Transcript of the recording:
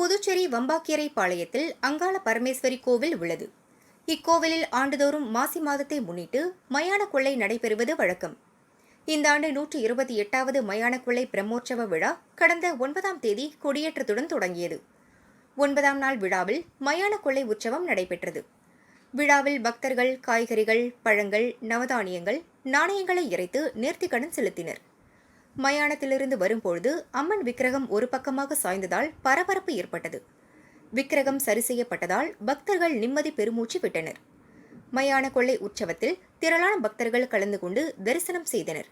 புதுச்சேரி வம்பாக்கீரை பாளையத்தில் அங்காள பரமேஸ்வரி கோவில் உள்ளது. இக்கோவிலில் ஆண்டுதோறும் மாசி மாதத்தை முன்னிட்டு மயான கொள்ளை நடைபெறுவது வழக்கம். இந்த ஆண்டு 128வது மயான கொள்ளை பிரம்மோற்சவ விழா கடந்த 9ஆம் தேதி கொடியேற்றத்துடன் தொடங்கியது. 9ஆம் நாள் விழாவில் மயான கொள்ளை உற்சவம் நடைபெற்றது. விழாவில் பக்தர்கள் காய்கறிகள், பழங்கள், நவதானியங்கள், நாணயங்களை இறைத்து நேர்த்திக்கடன் செலுத்தினர். மயானத்திலிருந்து வரும்பொழுது அம்மன் விக்கிரகம் ஒரு பக்கமாக சாய்ந்ததால் பரபரப்பு ஏற்பட்டது. விக்கிரகம் சரி செய்யப்பட்டதால் பக்தர்கள் நிம்மதி பெருமூச்சு விட்டனர். மயான கொள்ளை உற்சவத்தில் திரளான பக்தர்கள் கலந்து கொண்டு தரிசனம் செய்தனர்.